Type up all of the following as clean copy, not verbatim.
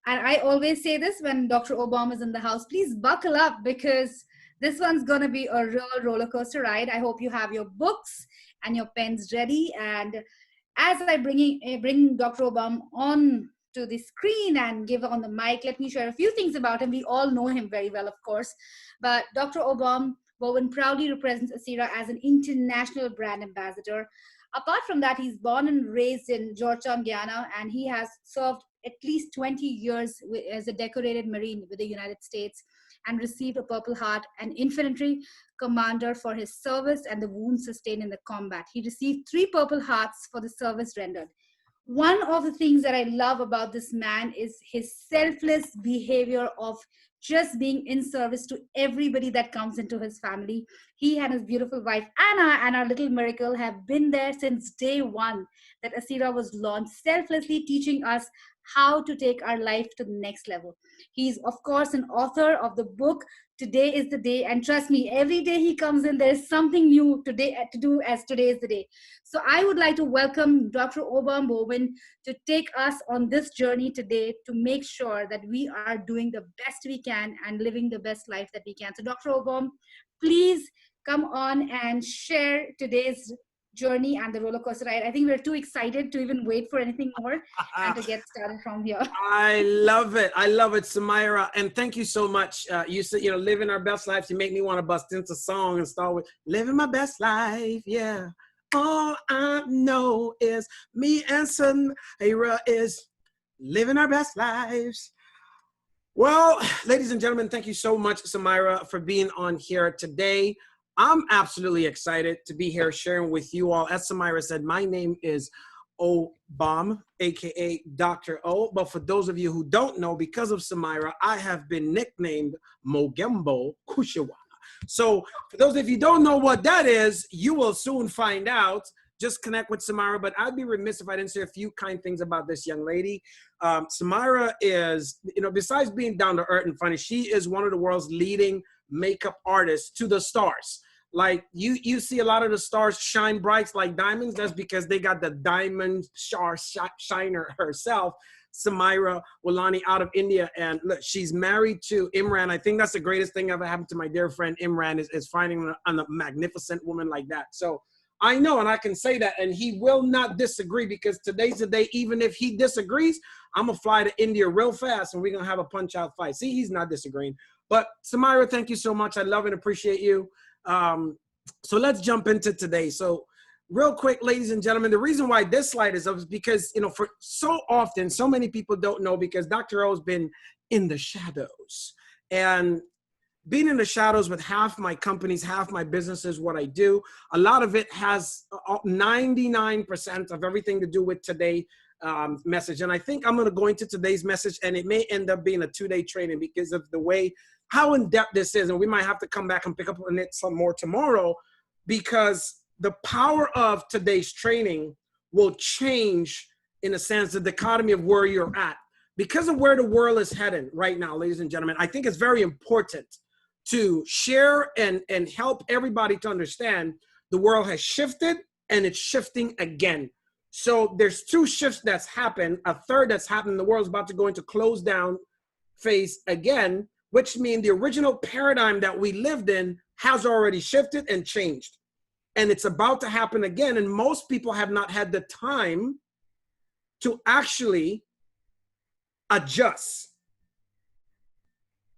And I always say this when Dr. Obom is in the house, please buckle up because this one's going to be a real roller coaster ride. I hope you have your books and your pens ready. And as I bring Dr. Obom on to the screen and give on the mic, let me share a few things about him. We all know him very well, of course. But Dr. Obom Bowen proudly represents Asira as an international brand ambassador. Apart from that, he's born and raised in Georgetown, Guyana, and he has served at least 20 years as a decorated Marine with the United States and received a Purple Heart and infantry commander for his service and the wounds sustained in the combat. He received 3 Purple Hearts for the service rendered. One of the things that I love about this man is his selfless behavior of just being in service to everybody that comes into his family. He and his beautiful wife, Anna, and our little miracle have been there since day one that Asira was launched, selflessly teaching us how to take our life to the next level. He's, of course, an author of the book, Today is the Day. And trust me, every day he comes in, there's something new today to do as today is the day. So I would like to welcome Dr. Obom Bowen to take us on this journey today to make sure that we are doing the best we can and living the best life that we can. So Dr. Obom, please come on and share today's journey and the roller coaster ride. I think we're too excited to even wait for anything more and to get started from here. I love it. I love it, Samira. And thank you so much. You said, living our best lives. You make me want to bust into song and start with living my best life. Yeah. All I know is me and Samira is living our best lives. Well, ladies and gentlemen, thank you so much, Samira, for being on here today. I'm absolutely excited to be here sharing with you all. As Samira said, my name is Obom, aka Dr. O. But for those of you who don't know, because of Samira, I have been nicknamed Mogembo Kushiwa. So for those of you who don't know what that is, you will soon find out. Just connect with Samira, but I'd be remiss if I didn't say a few kind things about this young lady. Samira is, besides being down to earth and funny, she is one of the world's leading makeup artists to the stars. Like you see a lot of the stars shine bright like diamonds. That's because they got the diamond star shiner herself, Samira Walani, out of India. And look, she's married to Imran. I think that's the greatest thing ever happened to my dear friend Imran is finding a magnificent woman like that. So I know, and I can say that, and he will not disagree, because today's the day. Even if he disagrees, I'm gonna fly to India real fast and we're gonna have a punch out fight. See, he's not disagreeing. But Samira, thank you so much. I love and appreciate you. So let's jump into today. So real quick, ladies and gentlemen, the reason why this slide is up is because, for so often, so many people don't know, because Dr. O's been in the shadows. And being in the shadows with half my companies, half my businesses, what I do, a lot of it has 99% of everything to do with today message. And I think I'm going to go into today's message, and it may end up being a 2-day training because of the way, how in depth this is. And we might have to come back and pick up on it some more tomorrow, because the power of today's training will change, in a sense, the dichotomy of where you're at. Because of where the world is heading right now, ladies and gentlemen, I think it's very important to share and help everybody to understand the world has shifted and it's shifting again. So there's 2 shifts that's happened, a third that's happened. The world's about to go into close down phase again, which means the original paradigm that we lived in has already shifted and changed. And it's about to happen again. And most people have not had the time to actually adjust.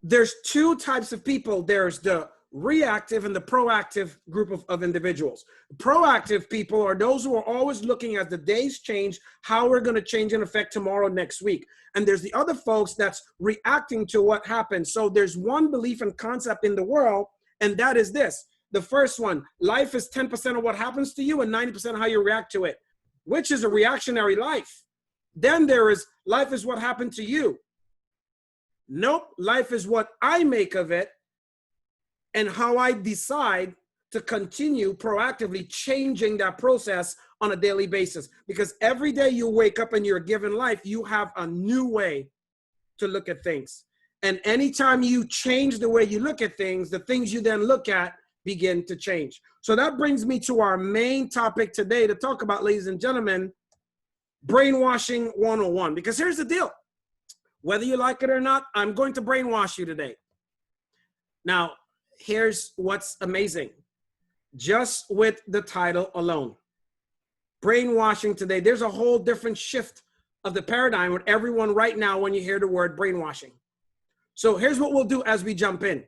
There's 2 types of people. There's the reactive and the proactive group of individuals. Proactive people are those who are always looking as the days change, how we're going to change and affect tomorrow, next week. And there's the other folks that's reacting to what happened. So there's one belief and concept in the world, and that is this. The first one, life is 10% of what happens to you and 90% of how you react to it, which is a reactionary life. Then there is life is what happened to you. Nope, life is what I make of it and how I decide to continue proactively changing that process on a daily basis. Because every day you wake up and you're given life, you have a new way to look at things. And anytime you change the way you look at things, the things you then look at begin to change. So that brings me to our main topic today to talk about, ladies and gentlemen, brainwashing 101. Because here's the deal. Whether you like it or not, I'm going to brainwash you today. Now, here's what's amazing. Just with the title alone, brainwashing today, there's a whole different shift of the paradigm with everyone right now when you hear the word brainwashing. So here's what we'll do as we jump in.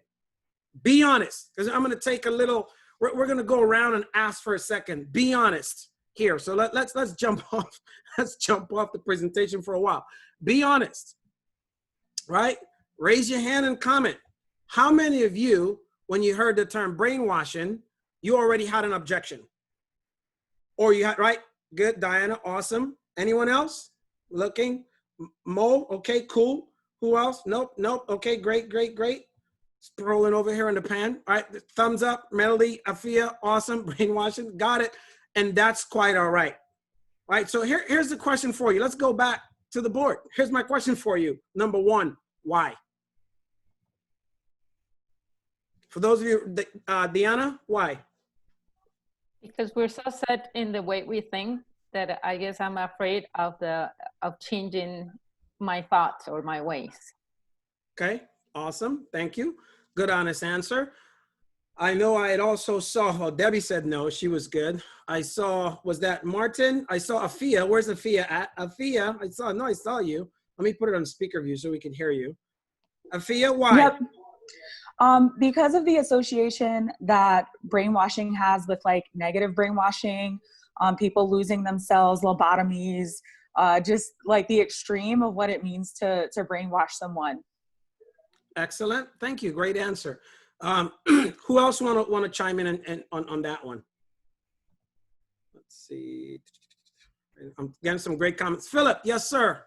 Be honest, because I'm going to take a little, we're going to go around and ask for a second. Be honest here. So let's jump off. Let's jump off the presentation for a while. Be honest, right? Raise your hand and comment. How many of you, when you heard the term brainwashing, you already had an objection? Or you had, right? Good, Diana, awesome. Anyone else? Looking? Mo, okay, cool. Who else? Nope, nope. Okay, great, great, great. Scrolling over here in the pan. All right, thumbs up, Melody, Afia, awesome. Brainwashing, got it. And that's quite all right. All right, so here's the question for you. Let's go back to the board. Here's my question for you. Number one, why? For those of you, Deanna, why? Because we're so set in the way we think that I guess I'm afraid of changing my thoughts or my ways. Okay, awesome. Thank you. Good, honest answer. I know I had also saw, well, Debbie said no, she was good. I saw, was that Martin? I saw Afia. Where's Afia at? Afia, I saw you. Let me put it on speaker view so we can hear you. Afia, why? Yep. Because of the association that brainwashing has with like negative brainwashing, people losing themselves, lobotomies, just like the extreme of what it means to brainwash someone. Excellent. Thank you. Great answer. Who else want to chime in on that one? Let's see. I'm getting some great comments. Philip, yes, sir.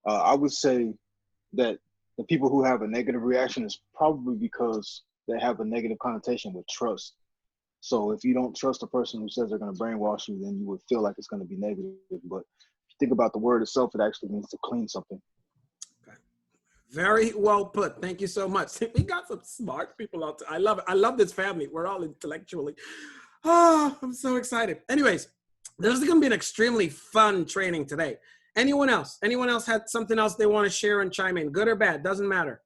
I would say that the people who have a negative reaction is probably because they have a negative connotation with trust. So if you don't trust a person who says they're going to brainwash you, then you would feel like it's going to be negative. But if you think about the word itself, it actually means to clean something. Okay. Very well put. Thank you so much. We got some smart people out there. I love it. I love this family. We're all intellectually. Oh, I'm so excited. Anyways, this is going to be an extremely fun training today. Anyone else? Anyone else had something else they want to share and chime in? Good or bad? Doesn't matter.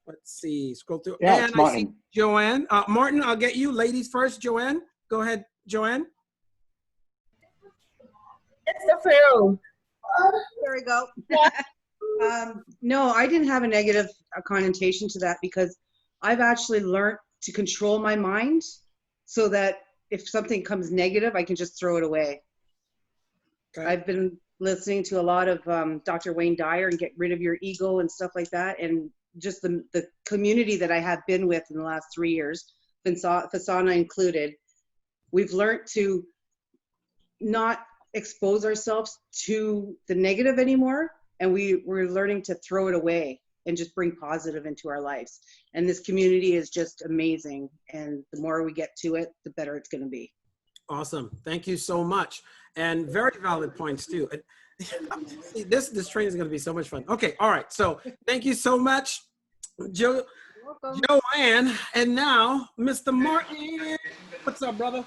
Let's see. Scroll through. Yeah, and it's Martin. I see Joanne. Martin, I'll get you. Ladies first. Joanne, go ahead. Joanne. It's the film. There we go. No, I didn't have a negative connotation to that because I've actually learned to control my mind so that if something comes negative, I can just throw it away. Okay. I've been listening to a lot of Dr. Wayne Dyer and get rid of your ego and stuff like that. And just the community that I have been with in the last 3 years, Fasana included, we've learned to not expose ourselves to the negative anymore. And we're learning to throw it away and just bring positive into our lives. And this community is just amazing. And the more we get to it, the better it's going to be. Awesome. Thank you so much. And very valid points too. This training is going to be so much fun. Okay. All right. So thank you so much, Joanne. And now, Mr. Martin. What's up, brother?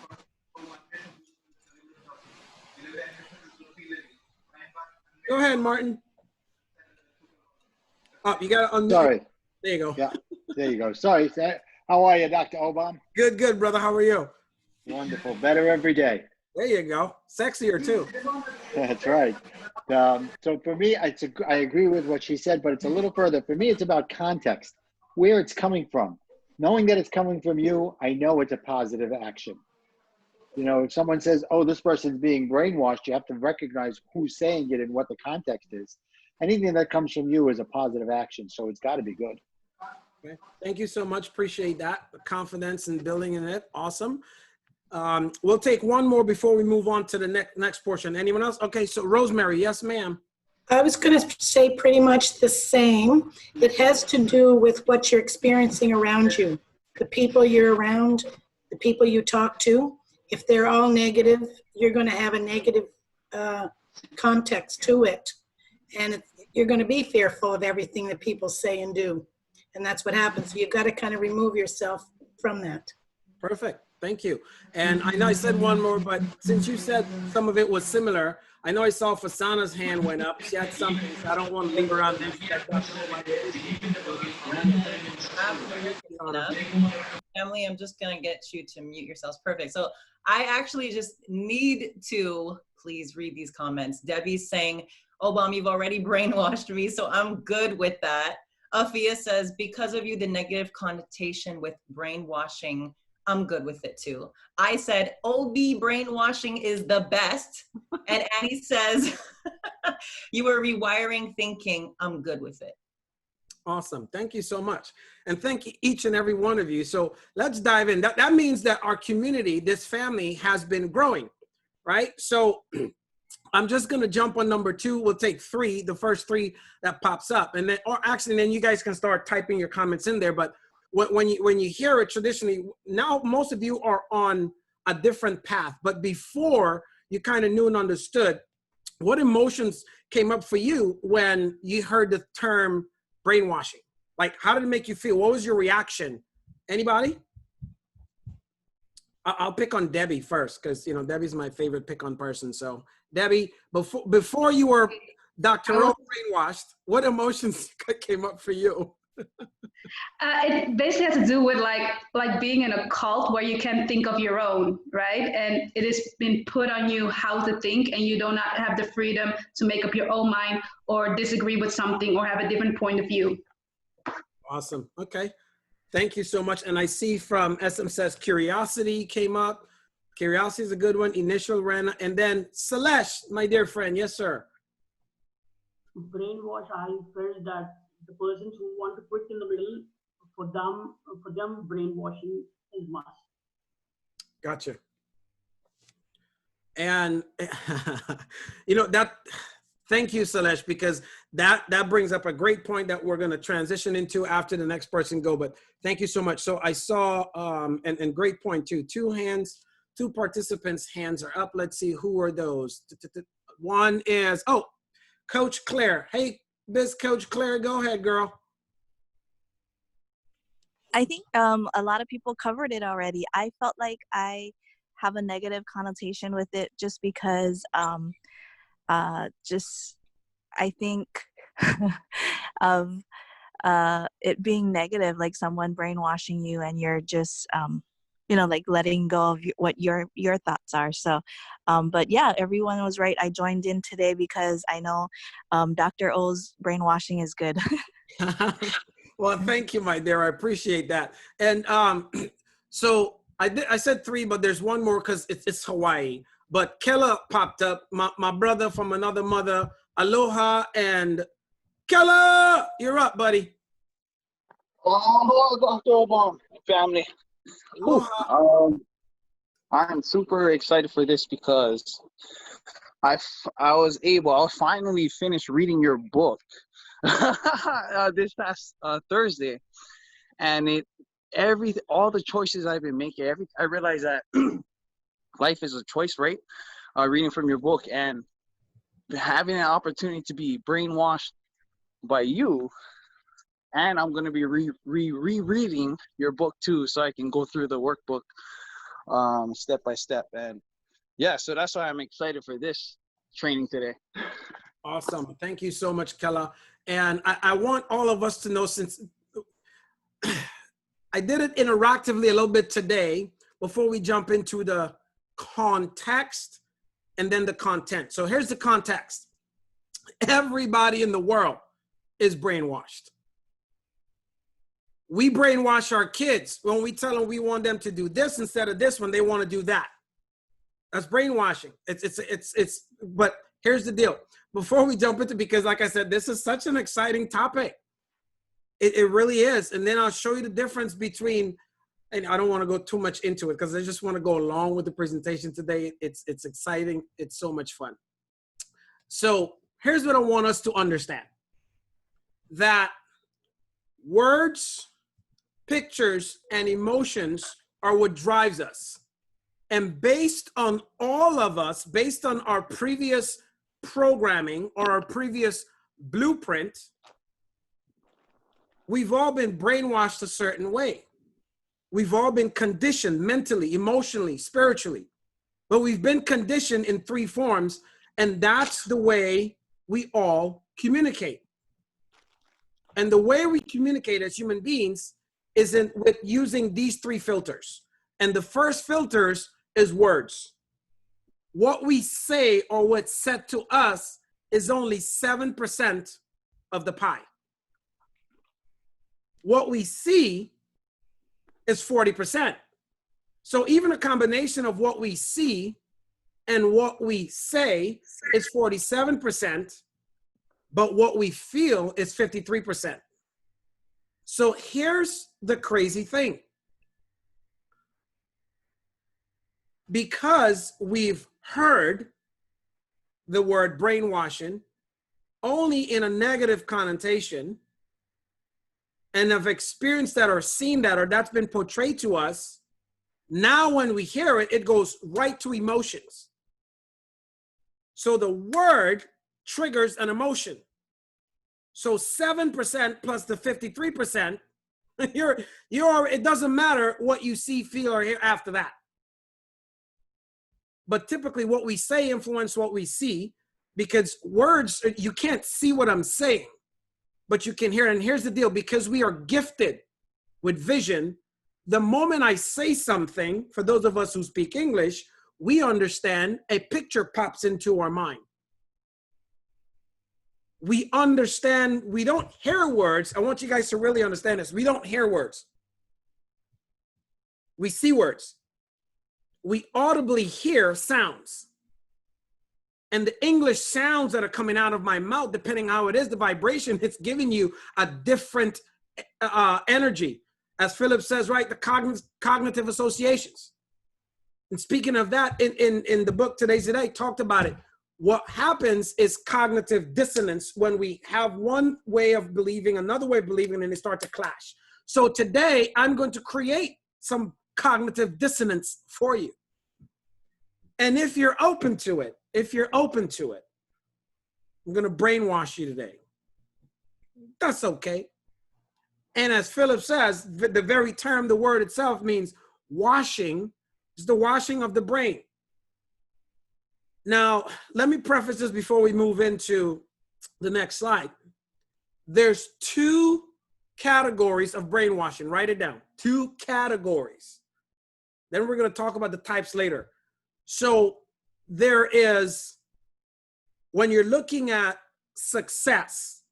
Go ahead, Martin. Oh, you got to unmute. Sorry. There you go. Yeah, there you go. Sorry. How are you, Dr. Obom? Good, good, brother. How are you? Wonderful. Better every day. There you go. Sexier, too. That's right. So for me, I agree with what she said, but it's a little further. For me, it's about context, where it's coming from. Knowing that it's coming from you, I know it's a positive action. You know, if someone says, oh, this person's being brainwashed, you have to recognize who's saying it and what the context is. Anything that comes from you is a positive action, so it's got to be good. Okay. Thank you so much. Appreciate that. The confidence and building in it. Awesome. We'll take one more before we move on to the next portion. Anyone else? Okay, so Rosemary, yes, ma'am. I was going to say pretty much the same. It has to do with what you're experiencing around you, the people you're around, the people you talk to. If they're all negative, you're going to have a negative context to it. And you're going to be fearful of everything that people say and do. And that's what happens. So you've got to kind of remove yourself from that. Perfect. Thank you. And I know I said one more, but since you said some of it was similar, I know I saw Fasana's hand went up. She had something, so I don't want to linger on this. Emily, I'm just gonna get you to mute yourselves. Perfect. So I actually just need to please read these comments. Debbie's saying, Obom, you've already brainwashed me, so I'm good with that. Afia says, because of you, the negative connotation with brainwashing, I'm good with it too. I said, OB brainwashing is the best. And Annie says, you were rewiring thinking, I'm good with it. Awesome. Thank you so much. And thank you each and every one of you. So let's dive in. That means that our community, this family, has been growing, right? So I'm just going to jump on number 2. We'll take 3, the first 3 that pops up. And then, or actually, then you guys can start typing your comments in there. But when you hear it traditionally, now most of you are on a different path. But before, you kind of knew and understood. What emotions came up for you when you heard the term brainwashing? Like, how did it make you feel? What was your reaction? Anybody? I'll pick on Debbie first, because, you know, Debbie's my favorite pick on person. So Debbie, before you were Dr. O brainwashed, what emotions came up for you? It basically has to do with like being in a cult where you can't think of your own, right? And it has been put on you how to think, and you do not have the freedom to make up your own mind or disagree with something or have a different point of view. Awesome. Okay. Thank you so much. And I see from SM says curiosity came up. Curiosity is a good one. Initial ran, and then Celeste, my dear friend. Yes, sir. Brainwash, I felt that the persons who want to quit in the middle, for them brainwashing is must. Gotcha. And you know that. Thank you, Celeste, because that brings up a great point that we're going to transition into after the next person go. But thank you so much. So I saw and great point too. 2 hands, 2 participants' hands are up. Let's see, who are those? One is Coach Claire. Hey, Coach Claire, go ahead, girl. I think a lot of people covered it already. I felt like I have a negative connotation with it just because I think of it being negative, like someone brainwashing you and you're just you know, like letting go of what your thoughts are. So but yeah, everyone was right. I joined in today because I know Dr. O's brainwashing is good. Well, thank you, my dear. I appreciate that. And so I said 3, but there's one more because it's Hawaii. But Kella popped up, my brother from another mother. Aloha, and Kella, you're up, buddy. Hello, Dr. Obom family. Aloha. I'm super excited for this because I finally finished reading your book this past Thursday, and all the choices I've been making, I realized that life is a choice, right? Reading from your book and having an opportunity to be brainwashed by you, and I'm going to be rereading your book too, so I can go through the workbook step by step. And yeah, so that's why I'm excited for this training today. Awesome. Thank you so much, Kella. And I want all of us to know, since I did it interactively a little bit today, before we jump into the context and then the content. So here's the context. Everybody in the world is brainwashed. We brainwash our kids when we tell them we want them to do this instead of this when they want to do that. That's brainwashing. But here's the deal. Before we jump into, because like I said, this is such an exciting topic. It really is. And then I'll show you the difference between, and I don't want to go too much into it because I just want to go along with the presentation today. It's exciting. It's so much fun. So here's what I want us to understand. That words, pictures, and emotions are what drives us. And based on all of us, based on our previous programming or our previous blueprint, we've all been brainwashed a certain way. We've all been conditioned mentally, emotionally, spiritually. But we've been conditioned in 3 forms. And that's the way we all communicate. And the way we communicate as human beings is with using these 3 filters. And the first filters is words. What we say or what's said to us is only 7% of the pie. What we see is 40%. So even a combination of what we see and what we say is 47%, but what we feel is 53%. So here's the crazy thing. Because we've heard the word brainwashing only in a negative connotation and have experienced that or seen that or that's been portrayed to us, now when we hear it, it goes right to emotions. So the word triggers an emotion. So 7% plus the 53%, it doesn't matter what you see, feel, or hear after that. But typically what we say influence what we see, because words, you can't see what I'm saying, but you can hear it. And here's the deal, because we are gifted with vision, the moment I say something, for those of us who speak English, we understand, a picture pops into our mind. We understand, we don't hear words. I want you guys to really understand this. We don't hear words. We see words. We audibly hear sounds. And the English sounds that are coming out of my mouth, depending how it is, the vibration, it's giving you a different energy. As Philip says, right, the cognitive associations. And speaking of that, in the book Today's Today, talked about it. What happens is cognitive dissonance when we have one way of believing, another way of believing, and they start to clash. So today, I'm going to create some cognitive dissonance for you. And if you're open to it, I'm going to brainwash you today. That's okay. And as Philip says, the very term, the word itself means washing. It's the washing of the brain. Now, let me preface this before we move into the next slide. There's 2 categories of brainwashing. Write it down. 2 categories. Then we're going to talk about the types later. So there is, when you're looking at success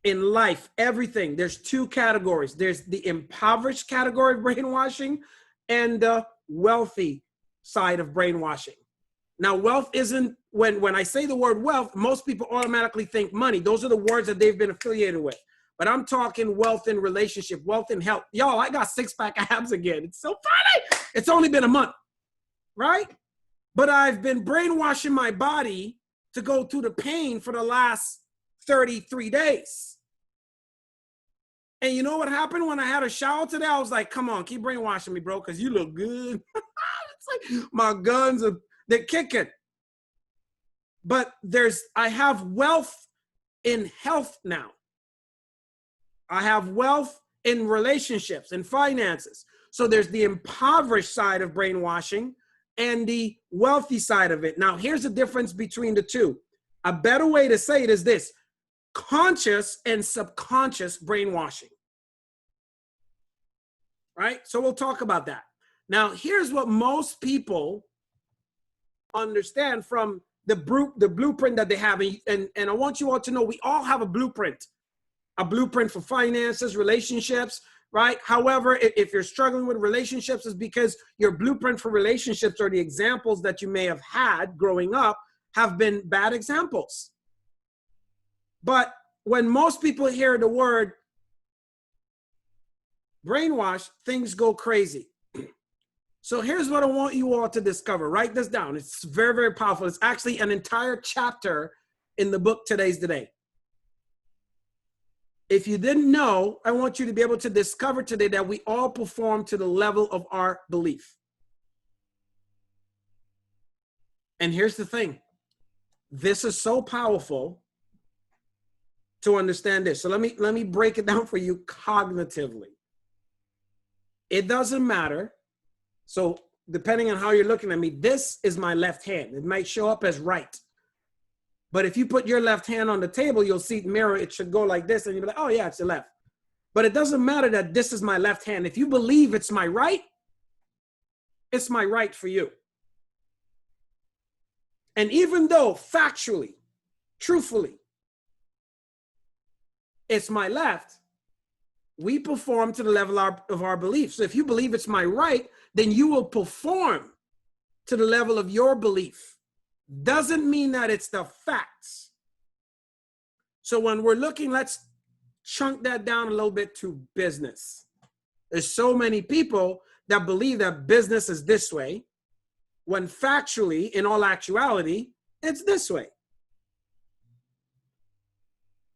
in life, everything, there's 2 categories. There's the impoverished category of brainwashing and the wealthy side of brainwashing. Now, wealth isn't, when I say the word wealth, most people automatically think money. Those are the words that they've been affiliated with. But I'm talking wealth in relationship, wealth in health. Y'all, I got 6-pack abs again. It's so funny. It's only been a month, right? But I've been brainwashing my body to go through the pain for the last 33 days. And you know what happened when I had a shower today? I was like, come on, keep brainwashing me, bro, because you look good. It's like my guns are, they're kicking. But I have wealth in health now. I have wealth in relationships and finances. So there's the impoverished side of brainwashing and the wealthy side of it. Now, here's the difference between the 2. A better way to say it is this: conscious and subconscious brainwashing. Right? So we'll talk about that. Now, here's what most people understand from the blueprint that they have. And I want you all to know we all have a blueprint for finances, relationships, right? However, if you're struggling with relationships, it's because your blueprint for relationships or the examples that you may have had growing up have been bad examples. But when most people hear the word brainwash, things go crazy. So here's what I want you all to discover. Write this down. It's very, very powerful. It's actually an entire chapter in the book Today's Today. If you didn't know, I want you to be able to discover today that we all perform to the level of our belief. And here's the thing. This is so powerful to understand this. So let me break it down for you cognitively. It doesn't matter. So depending on how you're looking at me, this is my left hand. It might show up as right. But if you put your left hand on the table, you'll see the mirror, it should go like this, and you'll be like, oh yeah, it's the left. But it doesn't matter that this is my left hand. If you believe it's my right, it's my right for you. And even though factually, truthfully, it's my left, we perform to the level of our belief. So if you believe it's my right, then you will perform to the level of your belief. Doesn't mean that it's the facts. So when we're looking, let's chunk that down a little bit to business. There's so many people that believe that business is this way, when factually, in all actuality, it's this way.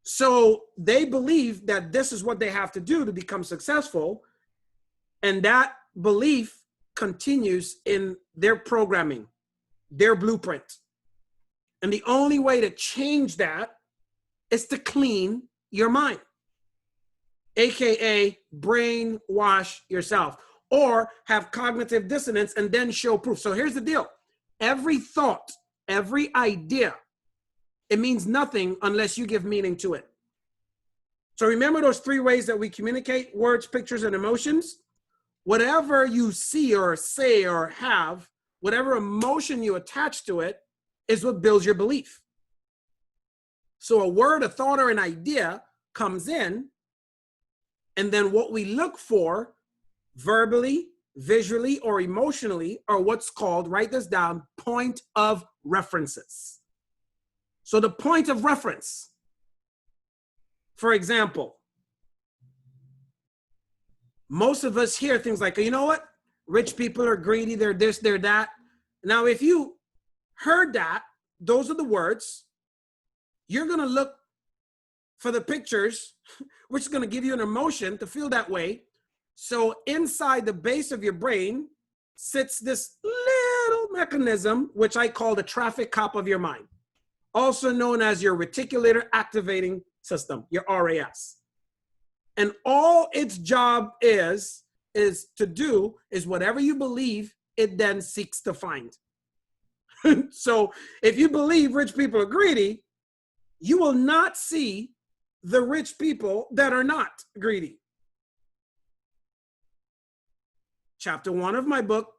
So they believe that this is what they have to do to become successful, and that belief continues in their programming, their blueprint. And the only way to change that is to clean your mind, AKA brainwash yourself, or have cognitive dissonance and then show proof. So here's the deal. Every thought, every idea, it means nothing unless you give meaning to it. So remember those 3 ways that we communicate: words, pictures, and emotions. Whatever you see or say or have, whatever emotion you attach to it is what builds your belief. So a word, a thought, or an idea comes in, and then what we look for verbally, visually, or emotionally are what's called, write this down, point of references. So the point of reference, for example, most of us hear things like, you know what? Rich people are greedy, they're this, they're that. Now, if you heard that, those are the words, you're gonna look for the pictures, which is gonna give you an emotion to feel that way. So inside the base of your brain sits this little mechanism, which I call the traffic cop of your mind, also known as your reticular activating system, your RAS. And all its job is to do is whatever you believe, it then seeks to find. So if you believe rich people are greedy, you will not see the rich people that are not greedy. Chapter 1 of my book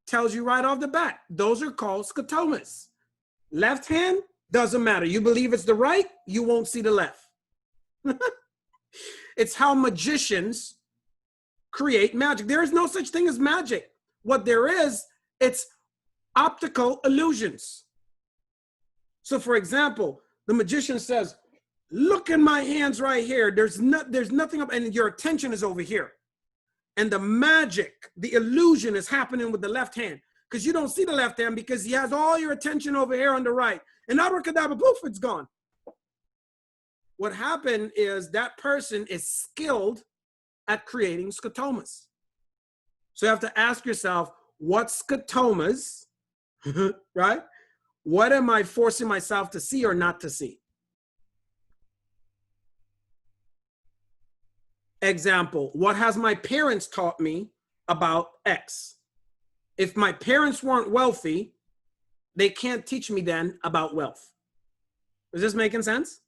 tells you right off the bat, those are called scotomas. Left hand, doesn't matter. You believe it's the right, you won't see the left. It's how magicians create magic. There is no such thing as magic. What there is, it's optical illusions. So for example, the magician says, look in my hands right here. There's nothing up, and your attention is over here. And the magic, the illusion is happening with the left hand, because you don't see the left hand because he has all your attention over here on the right. And abracadabra, poof, it's gone. What happened is that person is skilled at creating scotomas. So you have to ask yourself, what scotomas, right? What am I forcing myself to see or not to see? Example, what has my parents taught me about X? If my parents weren't wealthy, they can't teach me then about wealth. Is this making sense?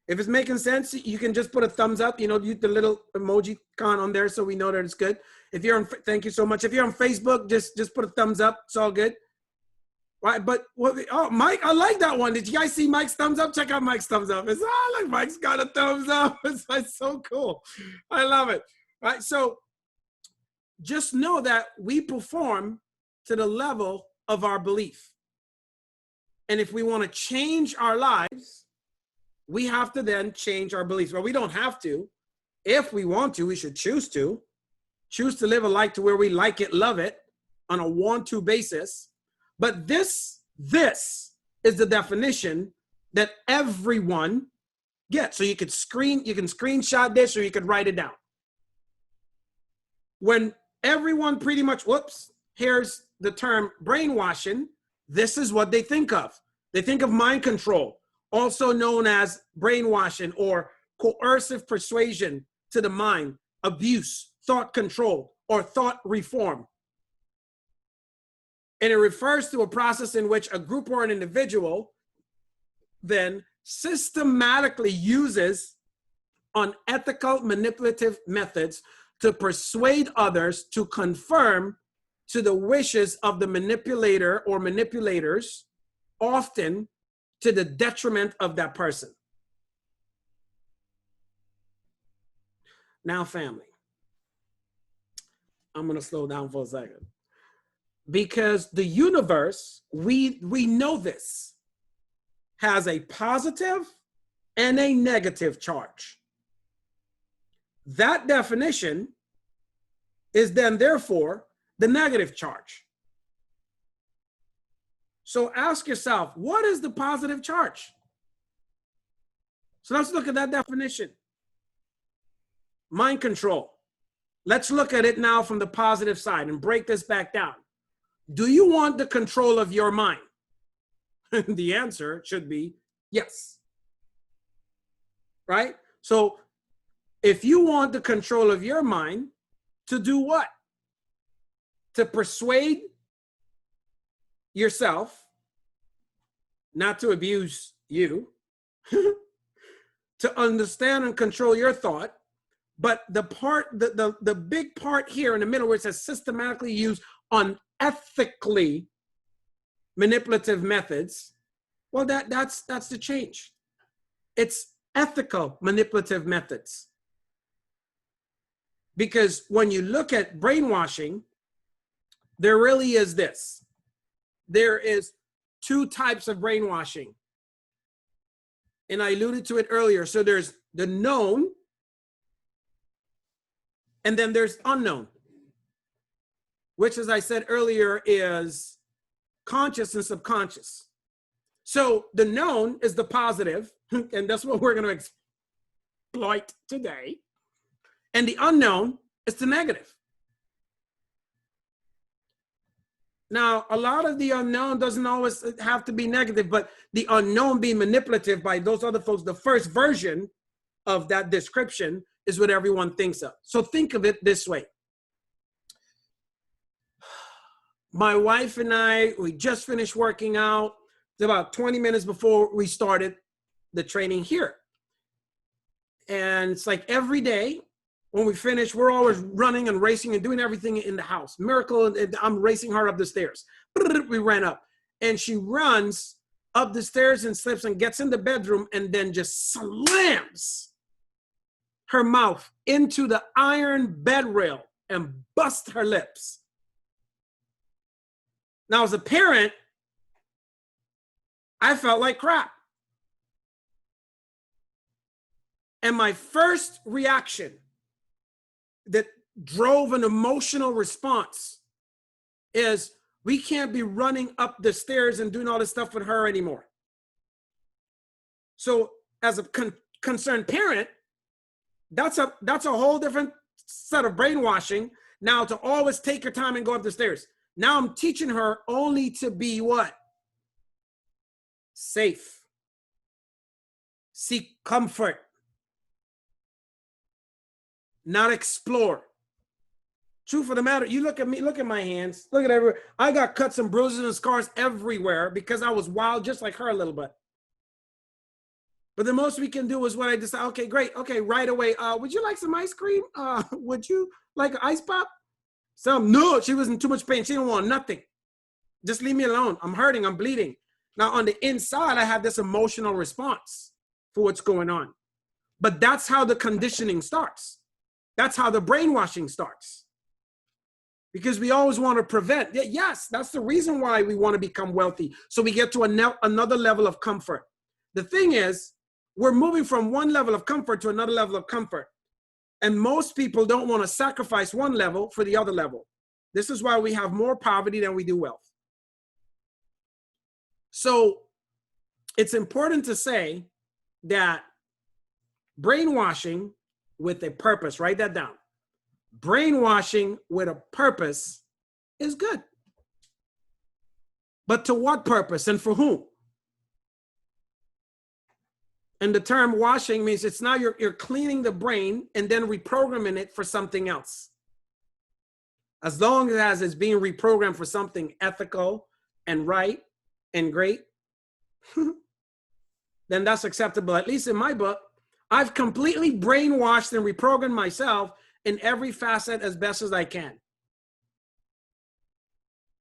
If it's making sense, you can just put a thumbs up, you know, the little emoji con on there so we know that it's good. If you're on, thank you so much. If you're on Facebook, just put a thumbs up. It's all good. Right, but what? Oh, Mike, I like that one. Did you guys see Mike's thumbs up? Check out Mike's thumbs up. It's like Mike's got a thumbs up. It's like so cool. I love it. Right, so just know that we perform to the level of our belief. And if we want to change our lives, we have to then change our beliefs. Well, we don't have to. If we want to, we should choose to. Choose to live a life to where we like it, love it, on a want-to basis. But this is the definition that everyone gets. So you can screenshot this, or you could write it down. When everyone pretty much, here's the term brainwashing, this is what they think of. They think of mind control, also known as brainwashing or coercive persuasion to the mind, abuse, thought control, or thought reform. And it refers to a process in which a group or an individual then systematically uses unethical manipulative methods to persuade others to conform to the wishes of the manipulator or manipulators, often to the detriment of that person. Now, family, I'm going to slow down for a second. Because the universe, we know this, has a positive and a negative charge. That definition is then, therefore, the negative charge. So ask yourself, what is the positive charge? So let's look at that definition. Mind control. Let's look at it now from the positive side and break this back down. Do you want the control of your mind? The answer should be yes. Right? So if you want the control of your mind, to do what? To persuade yourself not to abuse you, to understand and control your thought. But the big part here in the middle where it says systematically use unethically manipulative methods, well, that's the change. It's ethical manipulative methods. Because when you look at brainwashing, there really is this. There is two types of brainwashing. And I alluded to it earlier. So there's the known, and then there's unknown, which, as I said earlier, is conscious and subconscious. So the known is the positive, and that's what we're going to exploit today. And the unknown is the negative. Now, a lot of the unknown doesn't always have to be negative, but the unknown being manipulative by those other folks, the first version of that description is what everyone thinks of. So think of it this way. My wife and I, we just finished working out. It's about 20 minutes before we started the training here. And it's like every day when we finish, we're always running and racing and doing everything in the house. Miracle, I'm racing her up the stairs. We ran up. And she runs up the stairs and slips and gets in the bedroom and then just slams her mouth into the iron bed rail and busts her lips. Now, as a parent, I felt like crap. And my first reaction that drove an emotional response is, we can't be running up the stairs and doing all this stuff with her anymore. So as a concerned parent, that's a whole different set of brainwashing. Now to always take your time and go up the stairs. Now I'm teaching her only to be what? Safe. Seek comfort. Not explore. Truth of the matter, you look at me, look at my hands, look at everywhere. I got cuts and bruises and scars everywhere because I was wild just like her a little bit. But the most we can do is what I decide, okay, great, okay, right away. Would you like some ice cream? Would you like an ice pop? No, she was in too much pain. She didn't want nothing. Just leave me alone. I'm hurting, I'm bleeding. Now on the inside, I have this emotional response for what's going on. But that's how the conditioning starts. That's how the brainwashing starts. Because we always want to prevent. Yes, that's the reason why we want to become wealthy. So we get to another level of comfort. The thing is, we're moving from one level of comfort to another level of comfort. And most people don't want to sacrifice one level for the other level. This is why we have more poverty than we do wealth. So it's important to say that brainwashing with a purpose, write that down. Brainwashing with a purpose is good. But to what purpose and for whom? And the term washing means it's now you're cleaning the brain and then reprogramming it for something else. As long as it's being reprogrammed for something ethical and right and great, then that's acceptable. At least in my book, I've completely brainwashed and reprogrammed myself in every facet as best as I can.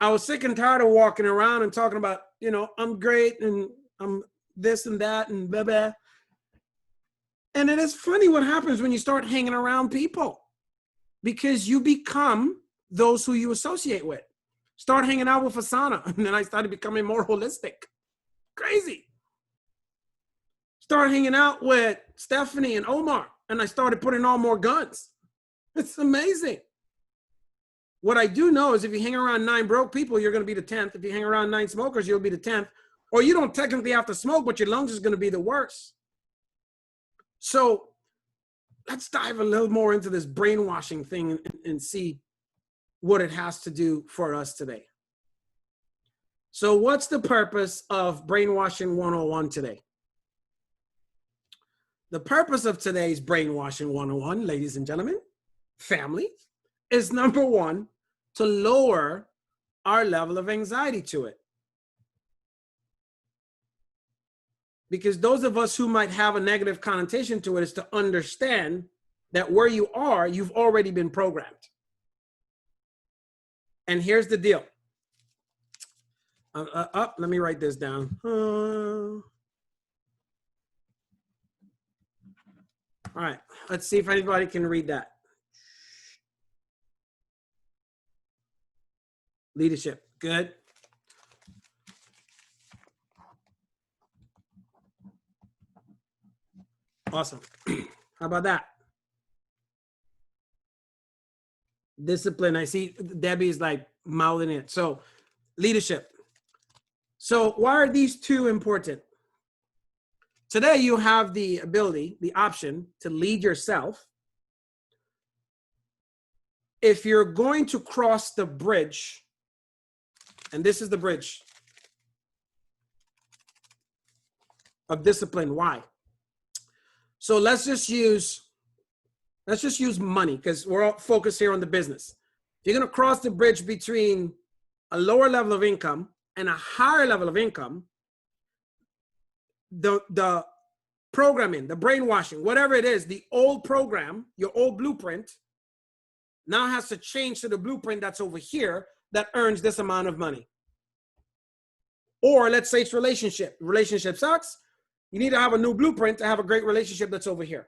I was sick and tired of walking around and talking about, you know, I'm great and I'm this and that and blah, blah. And it is funny what happens when you start hanging around people, because you become those who you associate with. Start hanging out with Asana, and then I started becoming more holistic. Crazy. Start hanging out with Stephanie and Omar, and I started putting on more guns. It's amazing. What I do know is if you hang around 9 broke people, you're going to be the 10th. If you hang around 9 smokers, you'll be the 10th. Or you don't technically have to smoke, but your lungs is going to be the worst. So let's dive a little more into this brainwashing thing and see what it has to do for us today. So what's the purpose of Brainwashing 101 today? The purpose of today's Brainwashing 101, ladies and gentlemen, family, is number 1, to lower our level of anxiety to it. Because those of us who might have a negative connotation to it is to understand that where you are, you've already been programmed. And here's the deal. Let me write this down. All right, let's see if anybody can read that. Leadership, good. Awesome. How about that? Discipline. I see Debbie's like mouthing it. So leadership. So why are these 2 important? Today you have the ability, the option to lead yourself. If you're going to cross the bridge, and this is the bridge of discipline. Why? So let's just use money, because we're all focused here on the business. If you're going to cross the bridge between a lower level of income and a higher level of income, the programming, the brainwashing, whatever it is, the old program, your old blueprint, now has to change to the blueprint that's over here that earns this amount of money. Or let's say it's relationship. Relationship sucks. You need to have a new blueprint to have a great relationship that's over here.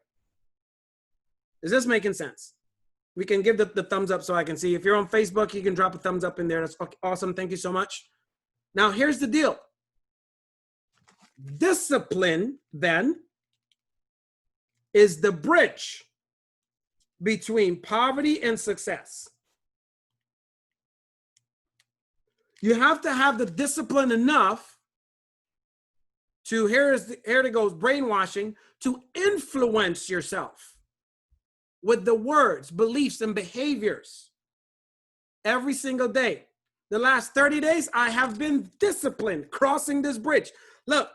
Is this making sense? We can give the thumbs up so I can see. If you're on Facebook, you can drop a thumbs up in there. That's awesome. Thank you so much. Now, here's the deal. Discipline, then, is the bridge between poverty and success. You have to have the discipline enough to, here it goes, brainwashing, to influence yourself with the words, beliefs, and behaviors every single day. The last 30 days, I have been disciplined crossing this bridge. Look,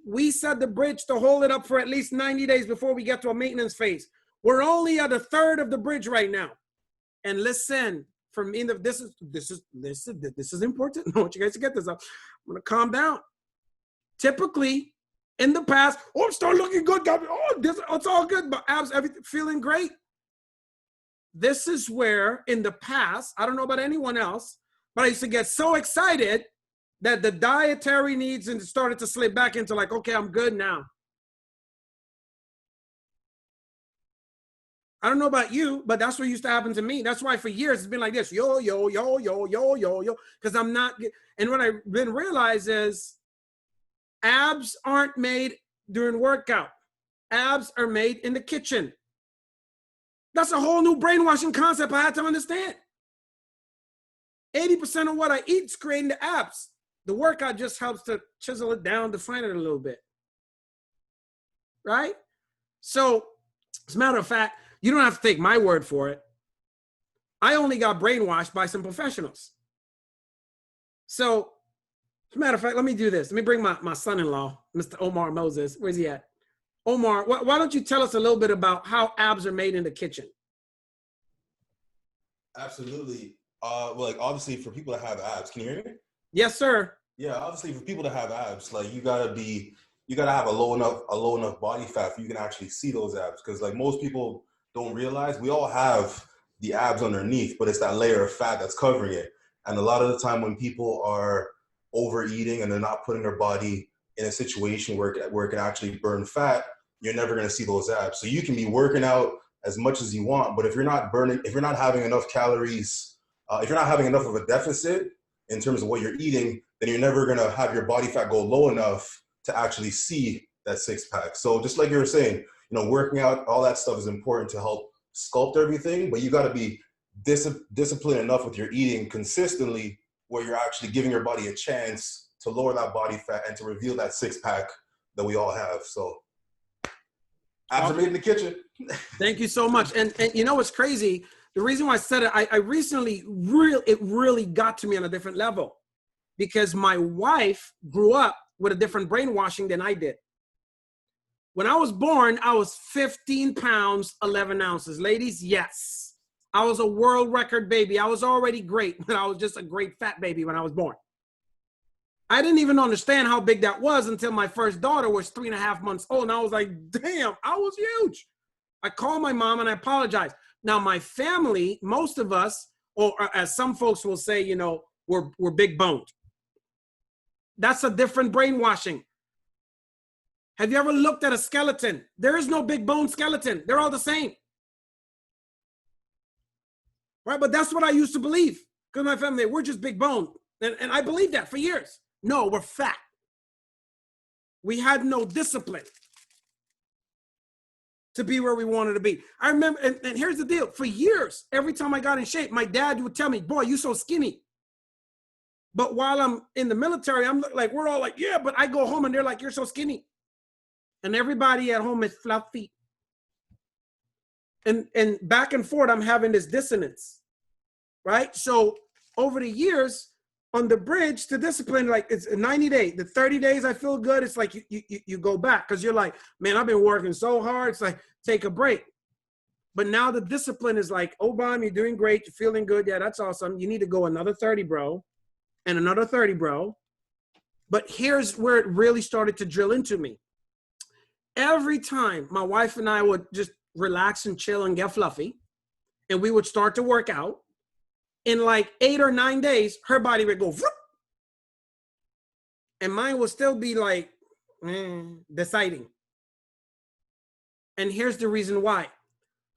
we set the bridge to hold it up for at least 90 days before we get to a maintenance phase. We're only at a third of the bridge right now. And listen, for me, this is important. I want you guys to get this up. I'm gonna calm down. Typically, in the past, I'm starting looking good. It's all good, but abs, everything feeling great. This is where, in the past, I don't know about anyone else, but I used to get so excited that the dietary needs and started to slip back into like, okay, I'm good now. I don't know about you, but that's what used to happen to me. That's why for years it's been like this, yo, because I'm not, and what I've been realized is abs aren't made during workout. Abs are made in the kitchen. That's a whole new brainwashing concept I had to understand. 80% of what I eat is creating the abs. The workout just helps to chisel it down, define it a little bit. Right? So, as a matter of fact, you don't have to take my word for it. I only got brainwashed by some professionals. So, as a matter of fact, let me do this. Let me bring my son-in-law, Mr. Omar Moses. Where's he at? Omar, why don't you tell us a little bit about how abs are made in the kitchen? Absolutely. Well, like obviously for people that have abs, can you hear me? Yes, sir. Yeah, obviously for people to have abs, like you gotta be you got to have a low enough body fat for you can actually see those abs. Because like most people don't realize, we all have the abs underneath, but it's that layer of fat that's covering it. And a lot of the time when people are overeating and they're not putting their body in a situation where it can actually burn fat, you're never going to see those abs. So you can be working out as much as you want, but if you're not having enough calories, if you're not having enough of a deficit in terms of what you're eating, then you're never going to have your body fat go low enough to actually see that six pack. So just like you were saying, working out, all that stuff is important to help sculpt everything, but you got to be disciplined enough with your eating consistently where you're actually giving your body a chance to lower that body fat and to reveal that six pack that we all have. So abs are made in the kitchen. Thank you so much. And you know what's crazy? The reason why I said it, I recently really got to me on a different level, because my wife grew up with a different brainwashing than I did. When I was born, I was 15 pounds, 11 ounces. Ladies, yes. I was a world record baby. I was already great, but I was just a great fat baby when I was born. I didn't even understand how big that was until my first daughter was 3.5 months old. And I was like, damn, I was huge. I called my mom and I apologized. Now, my family, most of us, or as some folks will say, we're big boned. That's a different brainwashing. Have you ever looked at a skeleton? There is no big bone skeleton. They're all the same. Right? But that's what I used to believe. Because my family, we're just big bone. And I believed that for years. No, we're fat. We had no discipline to be where we wanted to be. I remember, and here's the deal. For years, every time I got in shape, my dad would tell me, boy, you so skinny. But while I'm in the military, I'm like, we're all like, yeah, but I go home and they're like, you're so skinny. And everybody at home is fluffy. And back and forth, I'm having this dissonance, right? So over the years, on the bridge to discipline, like it's 90 days, the 30 days I feel good, it's like you go back because you're like, man, I've been working so hard. It's like, take a break. But now the discipline is like, Obom, you're doing great. You're feeling good. Yeah, that's awesome. You need to go another 30, bro. And another 30, bro. But here's where it really started to drill into me. Every time my wife and I would just relax and chill and get fluffy, and we would start to work out, in like 8 or 9 days, her body would go, whoop, and mine would still be like, deciding. And here's the reason why.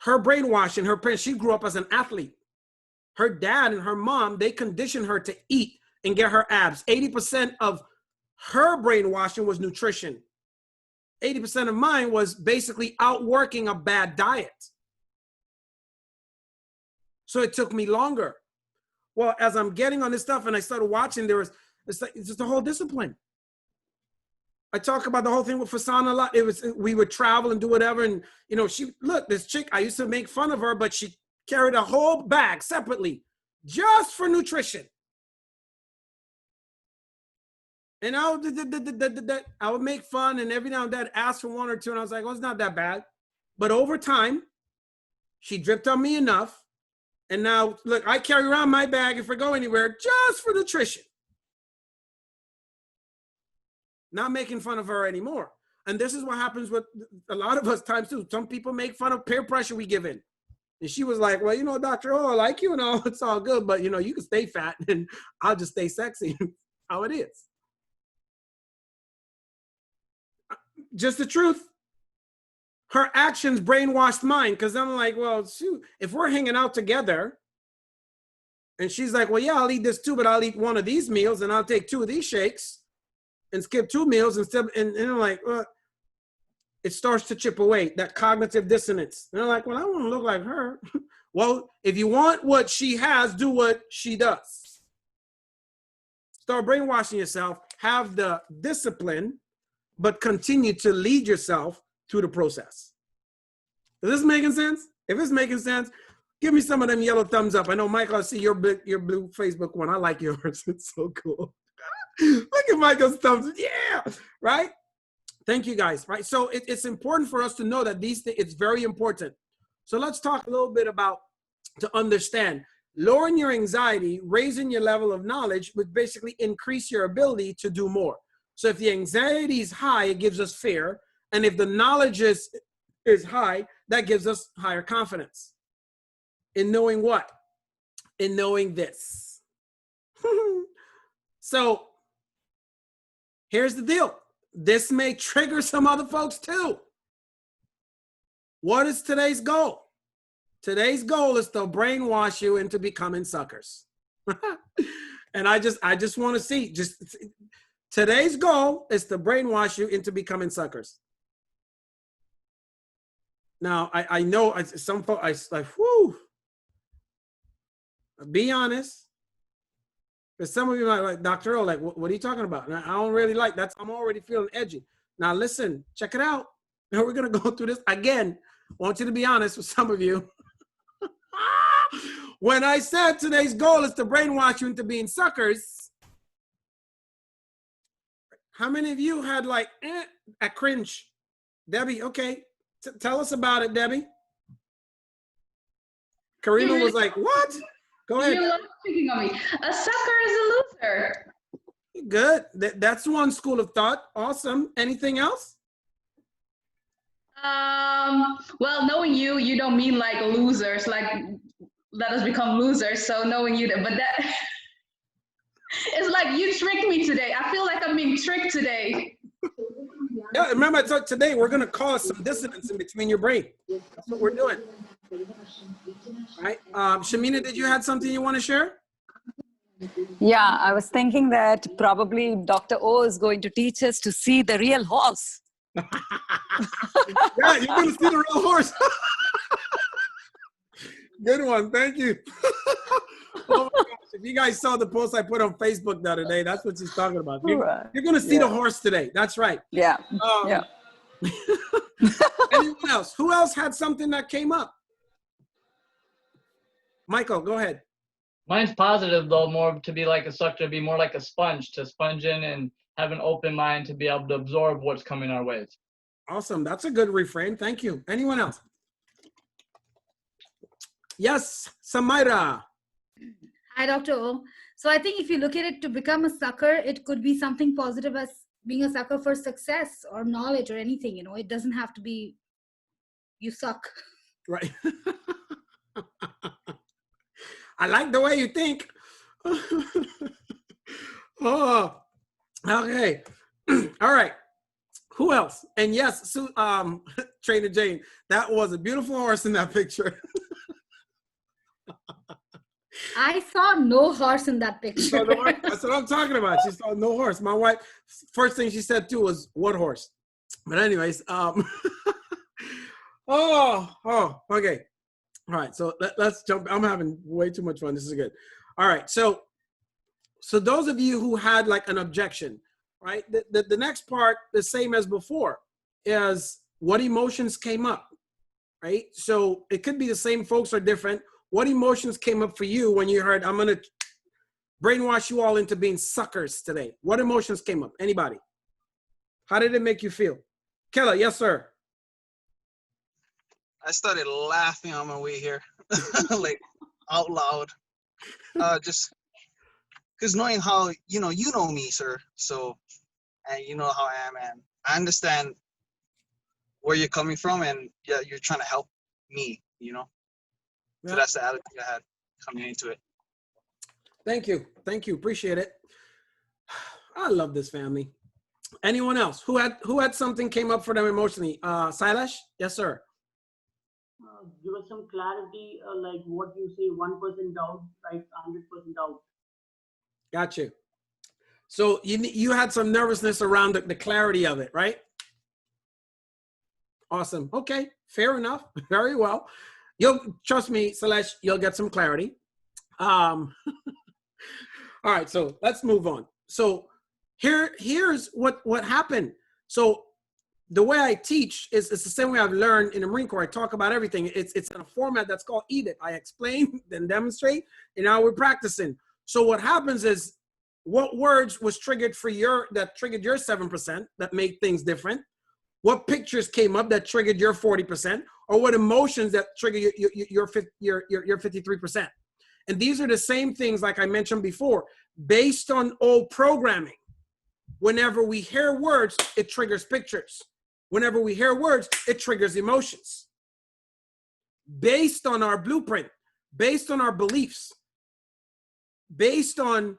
Her brainwashing, her parents, she grew up as an athlete. Her dad and her mom, they conditioned her to eat and get her abs. 80% of her brainwashing was nutrition. 80% of mine was basically outworking a bad diet. So it took me longer. Well, as I'm getting on this stuff and I started watching, it's just a whole discipline. I talk about the whole thing with Fasana a lot. We would travel and do whatever. And, this chick, I used to make fun of her, but she carried a whole bag separately just for nutrition. And I would make fun, and every now and then ask for one or two, and I was like, well, it's not that bad. But over time, she dripped on me enough. And now, look, I carry around my bag if I go anywhere just for nutrition. Not making fun of her anymore. And this is what happens with a lot of us times too. Some people make fun of peer pressure we give in. And she was like, well, Dr. I like you and all, it's all good, but you can stay fat and I'll just stay sexy. How it is. Just the truth. Her actions brainwashed mine, because I'm like, well, shoot, if we're hanging out together and she's like, well, yeah, I'll eat this too, but I'll eat one of these meals and I'll take 2 of these shakes and skip 2 meals instead. And I'm like, well, it starts to chip away, that cognitive dissonance. And I'm like, well, I want to look like her. Well, if you want what she has, do what she does. Start brainwashing yourself, have the discipline, but continue to lead yourself through the process. Is this making sense? If it's making sense, give me some of them yellow thumbs up. I know, Michael, I see your blue Facebook one. I like yours. It's so cool. Look at Michael's thumbs. Yeah, right? Thank you, guys. Right. So it's important for us to know that these things, it's very important. So let's talk a little bit about, to understand, lowering your anxiety, raising your level of knowledge would basically increase your ability to do more. So if the anxiety is high, it gives us fear. And if the knowledge is high, that gives us higher confidence. In knowing what? In knowing this. So here's the deal. This may trigger some other folks too. What is today's goal? Today's goal is to brainwash you into becoming suckers. And I just want to see, today's goal is to brainwash you into becoming suckers. Now, I know some folks, whew, be honest. Because some of you might like, Dr. O, like, what are you talking about? And I don't really like that. I'm already feeling edgy. Now, listen, check it out. And we're going to go through this again. I want you to be honest with some of you. When I said today's goal is to brainwash you into being suckers, how many of you had like a cringe? Debbie, okay. Tell us about it, Debbie. Karima was like, what? Go ahead. You love picking on me. A sucker is a loser. Good. That's one school of thought. Awesome. Anything else? Well, knowing you, you don't mean like losers, like let us become losers. So knowing you, but that it's like you tricked me today. I feel like I'm being tricked today. Yeah, remember I thought today we're going to cause some dissonance in between your brain. That's what we're doing. All right. Shamina, did you have something you want to share? Yeah, I was thinking that probably Dr. O is going to teach us to see the real horse. Yeah, you're going to see the real horse. Good one. Thank you. Oh my gosh. If you guys saw the post I put on Facebook the other day, that's what she's talking about. You're going to see the horse today. That's right. Yeah. Yeah. Anyone else? Who else had something that came up? Michael, go ahead. Mine's positive though, more to be like a sucker, to be more like a sponge, to sponge in and have an open mind to be able to absorb what's coming our way. Awesome. That's a good refrain. Thank you. Anyone else? Yes, Samira. Hi, Dr. O. So I think if you look at it, to become a sucker, it could be something positive as being a sucker for success or knowledge or anything, you know. It doesn't have to be you suck. Right. I like the way you think. Oh, okay. All right. Who else? And yes, Trainer Jane, that was a beautiful horse in that picture. I saw no horse in that picture. That's what I'm talking about. She saw no horse. My wife, first thing she said too was, what horse? But anyways, okay. All right, so let's jump. I'm having way too much fun. This is good. All right, so those of you who had like an objection, right? The next part, the same as before, is what emotions came up, right? So it could be the same folks or different. What emotions came up for you when you heard, I'm going to brainwash you all into being suckers today? What emotions came up? Anybody? How did it make you feel? Kella, yes, sir. I started laughing on my way here, like out loud. Just because knowing how, you know me, sir. So, and you know how I am, and I understand where you're coming from, and yeah, you're trying to help me, you know. So that's the attitude I had coming into it. Thank you. Thank you. Appreciate it. I love this family. Anyone else who had something came up for them emotionally? Silash? Yes, sir. Give us some clarity, like what you say, 1% doubt, right? 100% doubt. Got you. So you had some nervousness around the clarity of it, right? Awesome. Okay. Fair enough. Very well. You'll trust me, Celeste, you'll get some clarity. All right, so let's move on. So here's what happened. So the way I teach is it's the same way I've learned in the Marine Corps. I talk about everything. It's in a format that's called Eat It. I explain, then demonstrate, and now we're practicing. So what happens is, what words was triggered that triggered your 7% that made things different? What pictures came up that triggered your 40%, or what emotions that trigger your 53%? And these are the same things, like I mentioned before, based on old programming. Whenever we hear words, it triggers pictures. Whenever we hear words, it triggers emotions. Based on our blueprint, based on our beliefs, based on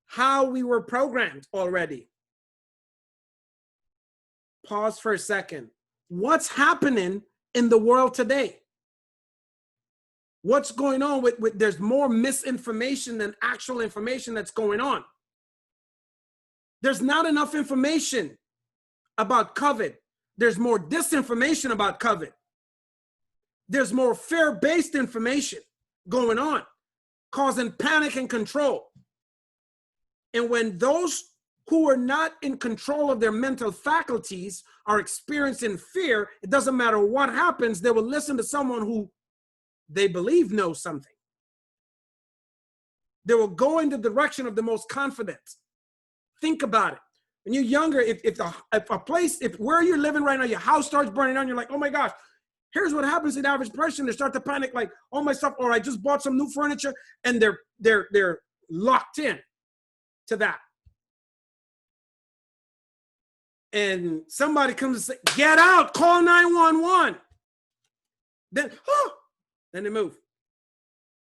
how we were programmed already. Pause for a second. What's happening in the world today? What's going on with there's more misinformation than actual information that's going on. There's not enough information about COVID. There's more disinformation about COVID. There's more fear-based information going on, causing panic and control. And when those who are not in control of their mental faculties are experiencing fear, it doesn't matter what happens, they will listen to someone who they believe knows something. They will go in the direction of the most confident. Think about it. When you're younger, if where you're living right now, your house starts burning down, you're like, oh my gosh, here's what happens to the average person. They start to panic like, oh my stuff, or I just bought some new furniture, and they're locked in to that. And somebody comes and say, get out, call 911. Then they move.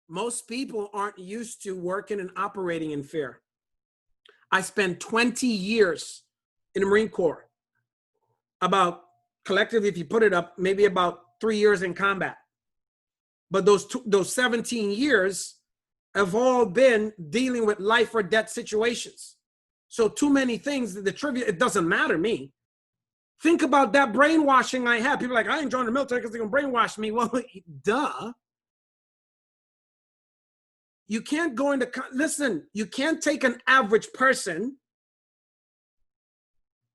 Most people aren't used to working and operating in fear. I spent 20 years in the Marine Corps. About, collectively, if you put it up, maybe about 3 years in combat. But those 17 years have all been dealing with life or death situations. So too many things, the trivia, it doesn't matter to me. Think about that brainwashing I had. People are like, I ain't joining the military because they're going to brainwash me. Well, duh. You can't go into, listen, you can't take an average person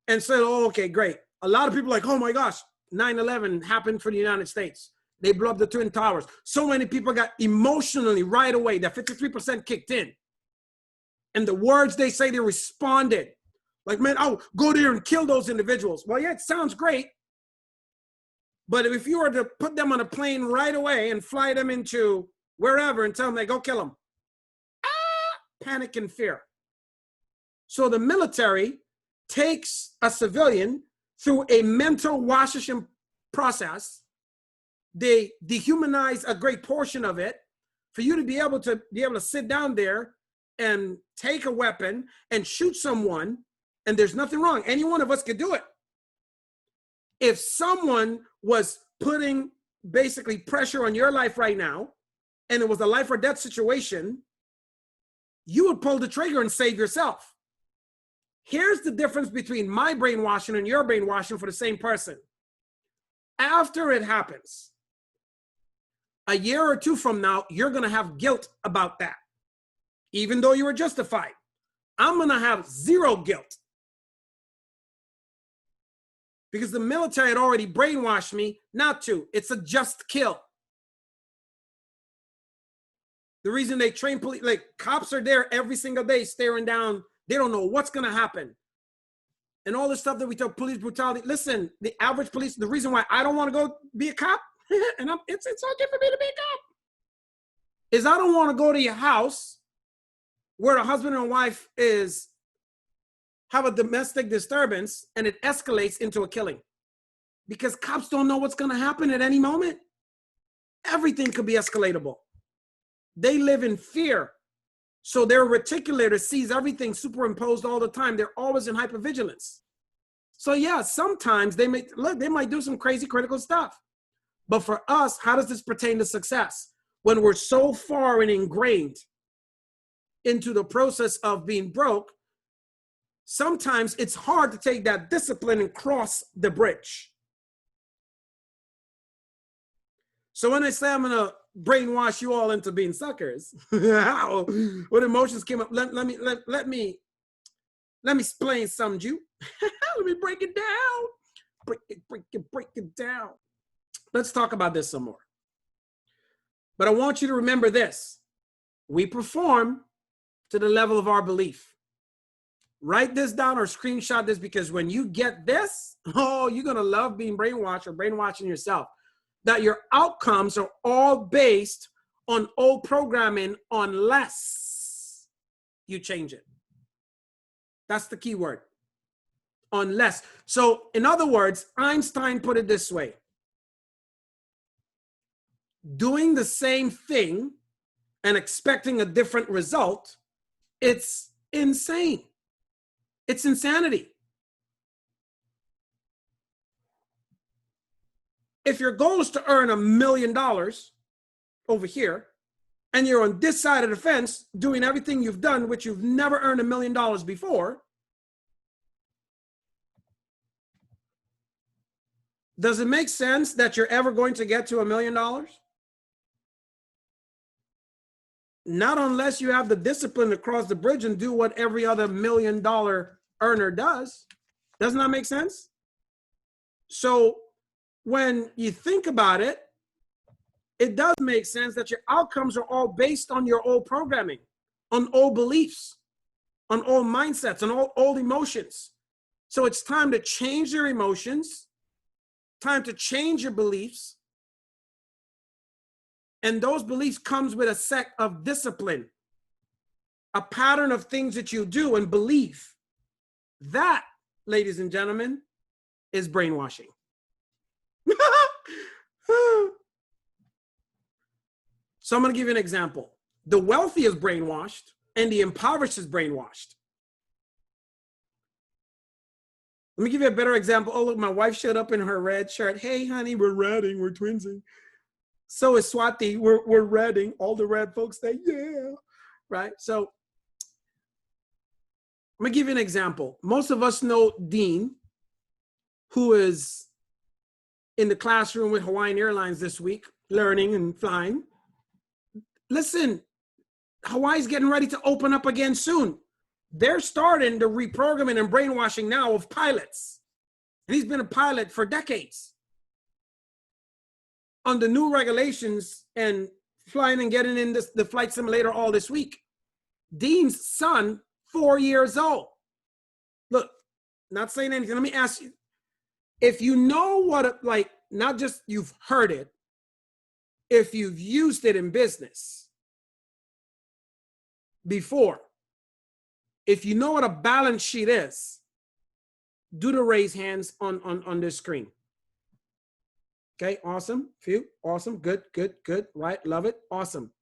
and say, oh, okay, great. A lot of people are like, oh my gosh, 9/11 happened for the United States. They blew up the Twin Towers. So many people got emotionally right away, that 53% kicked in. And the words they say, they responded. Like, man, I'll go there and kill those individuals. Well, yeah, it sounds great. But if you were to put them on a plane right away and fly them into wherever and tell them, they go kill them. Panic and fear. So the military takes a civilian through a mental washing process. They dehumanize a great portion of it for you to be able to sit down there and take a weapon and shoot someone, and there's nothing wrong. Any one of us could do it. If someone was putting basically pressure on your life right now, and it was a life or death situation, you would pull the trigger and save yourself. Here's the difference between my brainwashing and your brainwashing for the same person. After it happens, a year or two from now, you're going to have guilt about that, even though you were justified. I'm going to have zero guilt because the military had already brainwashed me not to. It's a just kill. The reason they train police, like cops are there every single day staring down. They don't know what's going to happen. And all this stuff that we talk police brutality. Listen, the average police, the reason why I don't want to go be a cop, and it's okay for me to be a cop, is I don't want to go to your house where the husband and wife have a domestic disturbance and it escalates into a killing. Because cops don't know what's going to happen at any moment. Everything could be escalatable. They live in fear. So their reticulator sees everything superimposed all the time. They're always in hypervigilance. So yeah, sometimes they might do some crazy critical stuff. But for us, how does this pertain to success? When we're so far and ingrained into the process of being broke, sometimes it's hard to take that discipline and cross the bridge. So when I say I'm gonna brainwash you all into being suckers, what emotions came up? Let me explain something, Jew. Let me break it down. Break it down. Let's talk about this some more. But I want you to remember this. We perform to the level of our belief. Write this down or screenshot this, because when you get this, oh, you're gonna love being brainwashed or brainwashing yourself. That your outcomes are all based on old programming unless you change it. That's the key word. unless. So in other words, Einstein put it this way. Doing the same thing and expecting a different result, it's insane. It's insanity. If your goal is to earn $1 million over here, and you're on this side of the fence doing everything you've done, which you've never earned $1 million before, does it make sense that you're ever going to get to $1 million? Not unless you have the discipline to cross the bridge and do what every other $1 million earner does. Doesn't that make sense? So when you think about it, it does make sense that your outcomes are all based on your old programming, on old beliefs, on old mindsets, on old emotions. So it's time to change your emotions, time to change your beliefs. And those beliefs comes with a set of discipline, a pattern of things that you do and believe. That, ladies and gentlemen, is brainwashing. So I'm going to give you an example. The wealthy is brainwashed and the impoverished is brainwashed. Let me give you a better example. Oh, look, my wife showed up in her red shirt. Hey, honey, we're redding. We're twinsing. So is Swati. We're redding. All the red folks say, yeah, right? So let me give you an example. Most of us know Dean, who is in the classroom with Hawaiian Airlines this week, learning and flying. Listen, Hawaii's getting ready to open up again soon. They're starting the reprogramming and brainwashing now of pilots. And he's been a pilot for decades. Under new regulations and flying and getting in the flight simulator all this week. Dean's son, 4 years old. Look, not saying anything. Let me ask you, if you know what, like, not just you've heard it, if you've used it in business before, if you know what a balance sheet is, do the raise hands on this screen. Okay, awesome. Few, awesome, good, good, good, right, love it, awesome.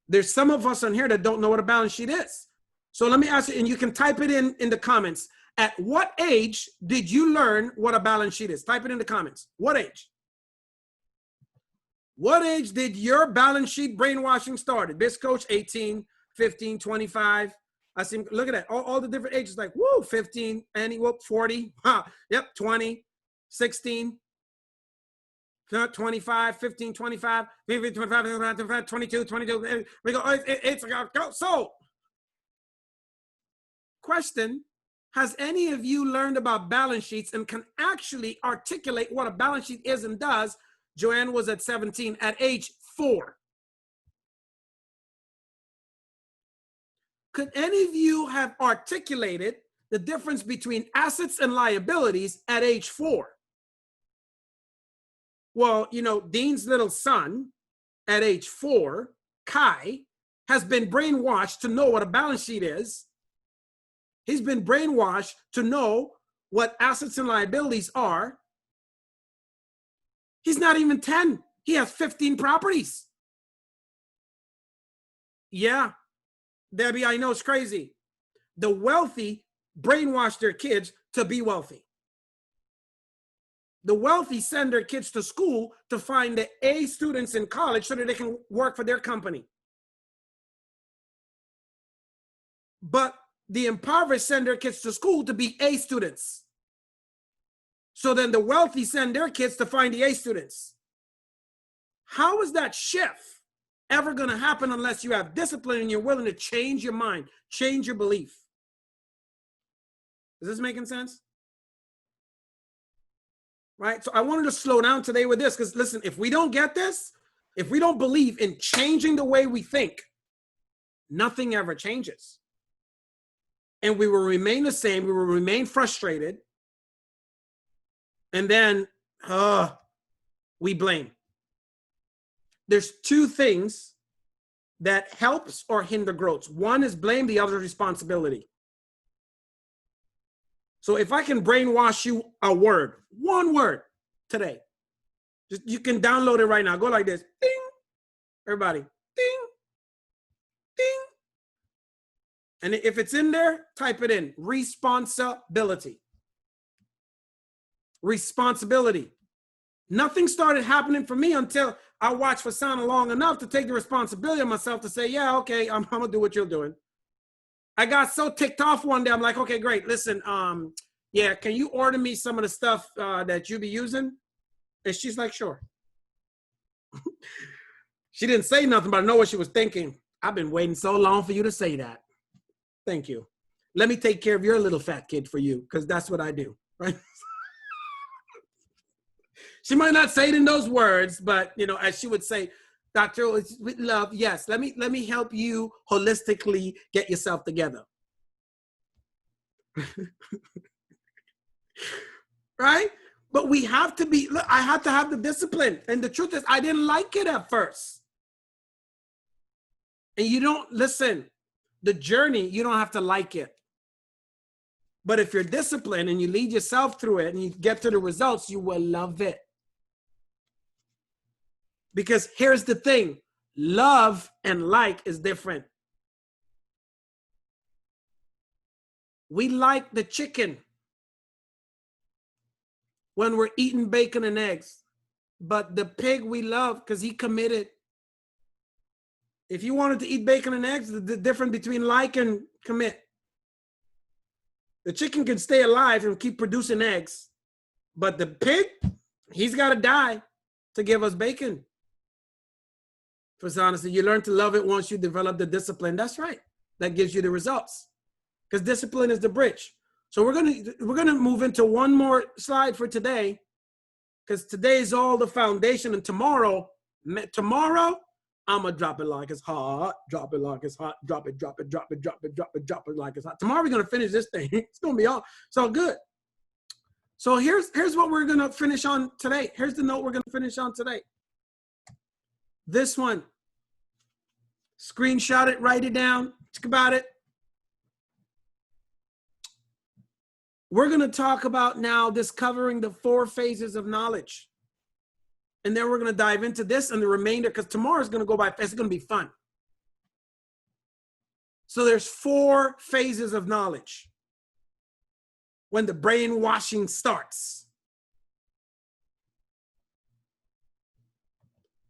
There's some of us on here that don't know what a balance sheet is. So let me ask you, and you can type it in the comments. At what age did you learn what a balance sheet is? Type it in the comments. What age? What age did your balance sheet brainwashing started? Biz coach, 18, 15, 25. I see, look at that. All the different ages, like, woo, 15, Annie, whoop, 40. Huh, yep, 20, 16, 25, 15, 25, 15, 25, 22, 22. We go, it's go. So, question, has any of you learned about balance sheets and can actually articulate what a balance sheet is and does? Joanne was at 17, at age 4. Could any of you have articulated the difference between assets and liabilities at age 4? Well, you know, Dean's little son at age 4, Kai, has been brainwashed to know what a balance sheet is. He's been brainwashed to know what assets and liabilities are. He's not even 10. He has 15 properties. Yeah, Debbie, I know it's crazy. The wealthy brainwash their kids to be wealthy. The wealthy send their kids to school to find the A students in college so that they can work for their company. But the impoverished send their kids to school to be A students. So then the wealthy send their kids to find the A students. How is that shift ever going to happen unless you have discipline and you're willing to change your mind, change your belief? Is this making sense? Right? So I wanted to slow down today with this because listen, if we don't get this, if we don't believe in changing the way we think, nothing ever changes. And we will remain the same. We will remain frustrated. And then we blame. There's two things that helps or hinder growth. One is blame, the other is responsibility. So if I can brainwash you a word, one word today, just you can download it right now. Go like this. Ding. Everybody. Ding. Ding. And if it's in there, type it in. Responsibility. Responsibility. Nothing started happening for me until I watched Fasana long enough to take the responsibility of myself to say, yeah, okay, I'm gonna do what you're doing. I got so ticked off one day. I'm like, okay, great. Listen, yeah, can you order me some of the stuff that you be using? And she's like, sure. She didn't say nothing, but I know what she was thinking. I've been waiting so long for you to say that. Thank you. Let me take care of your little fat kid for you, because that's what I do, right? She might not say it in those words, but you know, as she would say, Dr. with love, yes, let me help you holistically get yourself together. Right? But we have to be, look, I had to have the discipline. And the truth is, I didn't like it at first. And you don't, listen, the journey, you don't have to like it. But if you're disciplined and you lead yourself through it and you get to the results, you will love it. Because here's the thing, love and like is different. We like the chicken when we're eating bacon and eggs, but the pig we love because he committed. If you wanted to eat bacon and eggs, the difference between like and commit. The chicken can stay alive and keep producing eggs, but the pig, he's got to die to give us bacon. For honesty, you learn to love it once you develop the discipline. That's right. That gives you the results, because discipline is the bridge. So we're gonna move into one more slide for today, because today is all the foundation, and tomorrow I'm gonna drop it like it's hot, drop it like it's hot, drop it, drop it, drop it, drop it, drop it, drop it like it's hot. Tomorrow we're gonna finish this thing. It's gonna be all so good. So here's what we're gonna finish on today. Here's the note we're gonna finish on today. This one. Screenshot it, write it down, think about it. We're going to talk about now discovering the 4 phases of knowledge. And then we're going to dive into this and the remainder, because tomorrow is going to go by fast. It's going to be fun. So there's 4 phases of knowledge when the brainwashing starts.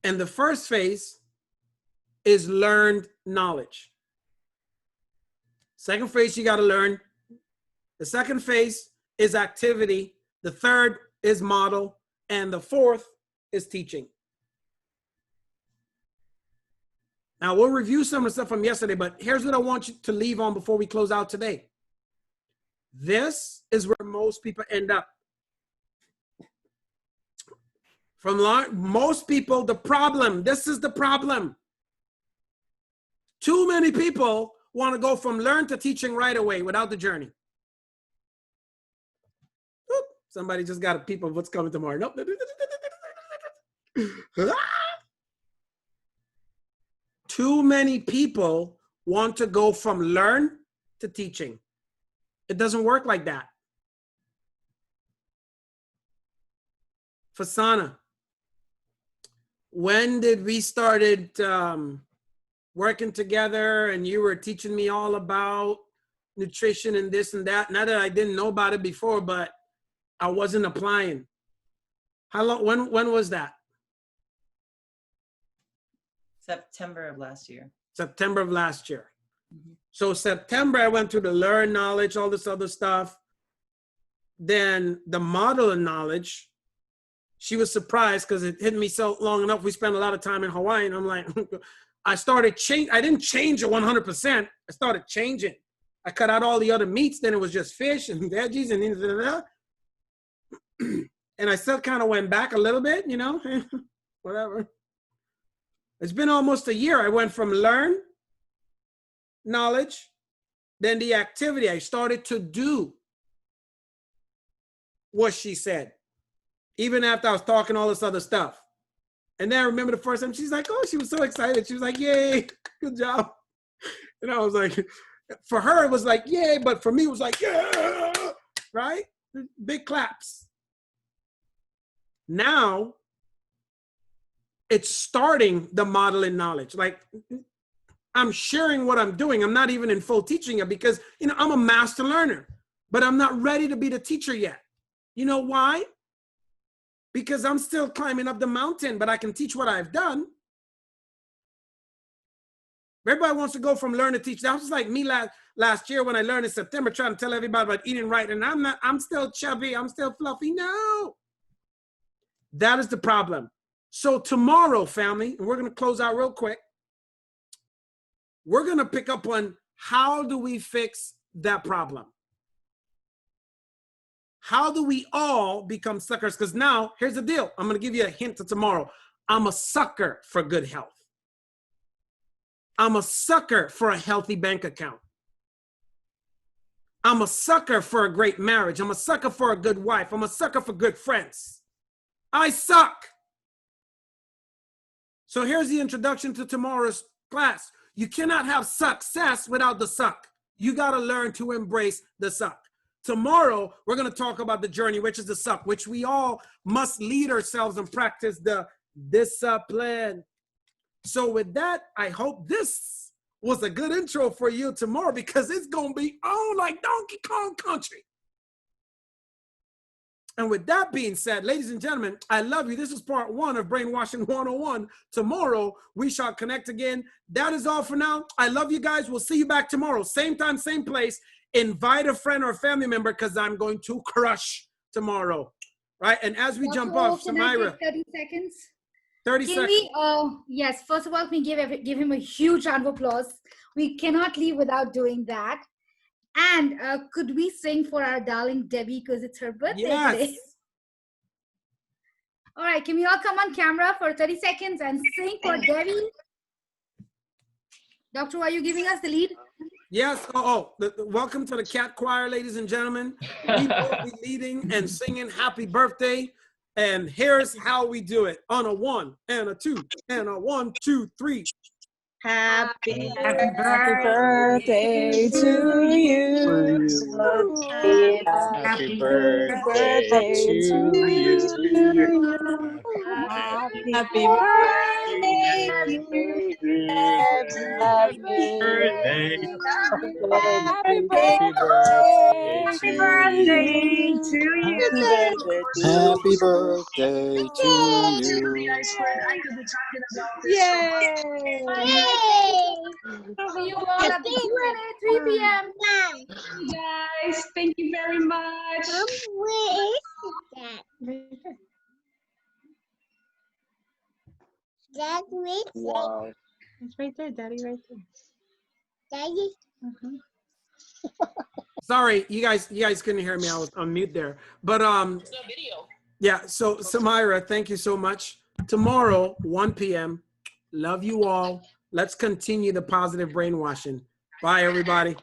And the first phase is learned knowledge. Second phase, you got to learn. The second phase is activity. The third is model. And the fourth is teaching. Now, we'll review some of the stuff from yesterday, but here's what I want you to leave on before we close out today. This is where most people end up. Most people, this is the problem. Too many people want to go from learn to teaching right away without the journey. Oop, somebody just got a peep of what's coming tomorrow. Nope. Too many people want to go from learn to teaching. It doesn't work like that. Fasana, when did we started working together and you were teaching me all about nutrition and this and that? Not that I didn't know about it before, but I wasn't applying. How long, when was that? September of last year. September of last year. Mm-hmm. So September, I went through the learn knowledge, all this other stuff. Then the model of knowledge, she was surprised because it hit me so long enough. We spent a lot of time in Hawaii, and I'm like, I started change. I didn't change it 100%. I started changing. I cut out all the other meats. Then it was just fish and veggies and and I still kind of went back a little bit, you know, whatever. It's been almost a year. I went from learn knowledge, then the activity. I started to do what she said, even after I was talking all this other stuff. And then I remember the first time she's like, oh, she was so excited. She was like, yay, good job. And I was like, for her, it was like, yay. But for me, it was like, yeah. right? Big claps. Now, it's starting the modeling knowledge. Like, I'm sharing what I'm doing. I'm not even in full teaching yet because, you know, I'm a master learner, but I'm not ready to be the teacher yet. You know why? Because I'm still climbing up the mountain, but I can teach what I've done. Everybody wants to go from learn to teach. That was like me last year when I learned in September, trying to tell everybody about eating right. And I'm still chubby. I'm still fluffy. No. That is the problem. So tomorrow, family, and we're going to close out real quick. We're going to pick up on how do we fix that problem? How do we all become suckers? Because now, here's the deal. I'm going to give you a hint to tomorrow. I'm a sucker for good health. I'm a sucker for a healthy bank account. I'm a sucker for a great marriage. I'm a sucker for a good wife. I'm a sucker for good friends. I suck. So here's the introduction to tomorrow's class. You cannot have success without the suck. You got to learn to embrace the suck. Tomorrow, we're going to talk about the journey, which is the suck, which we all must lead ourselves and practice the discipline. So with that, I hope this was a good intro for you tomorrow because it's going to be on like Donkey Kong Country. And with that being said, ladies and gentlemen, I love you. This is part 1 of Brainwashing 101. Tomorrow, we shall connect again. That is all for now. I love you guys. We'll see you back tomorrow. Same time, same place. Invite a friend or a family member because I'm going to crush tomorrow. Right? And as we jump off, Samira. 30 seconds. 30 can seconds. We, yes, first of all, can we give him a huge round of applause? We cannot leave without doing that. And could we sing for our darling Debbie because it's her birthday today? All right, can we all come on camera for 30 seconds and sing for Debbie? Doctor, are you giving us the lead? Yes. Welcome to the Cat Choir, ladies and gentlemen. We will be leading and singing happy birthday. And here's how we do it. On a 1 and a 2 and a 1, 2, 3. Happy birthday to you. Happy birthday to you. Happy birthday, Happy birthday. Happy birthday to you. Happy birthday to you. Yay! See you all at the Q&A 3 p.m. Guys, thank you very much. Where is that? Dad, wait. Wow. It's right there, Daddy, right there. Daddy. Sorry, you guys couldn't hear me. I was on mute there. But yeah, so Samira, thank you so much. Tomorrow, 1 p.m. Love you all. Let's continue the positive brainwashing. Bye, everybody.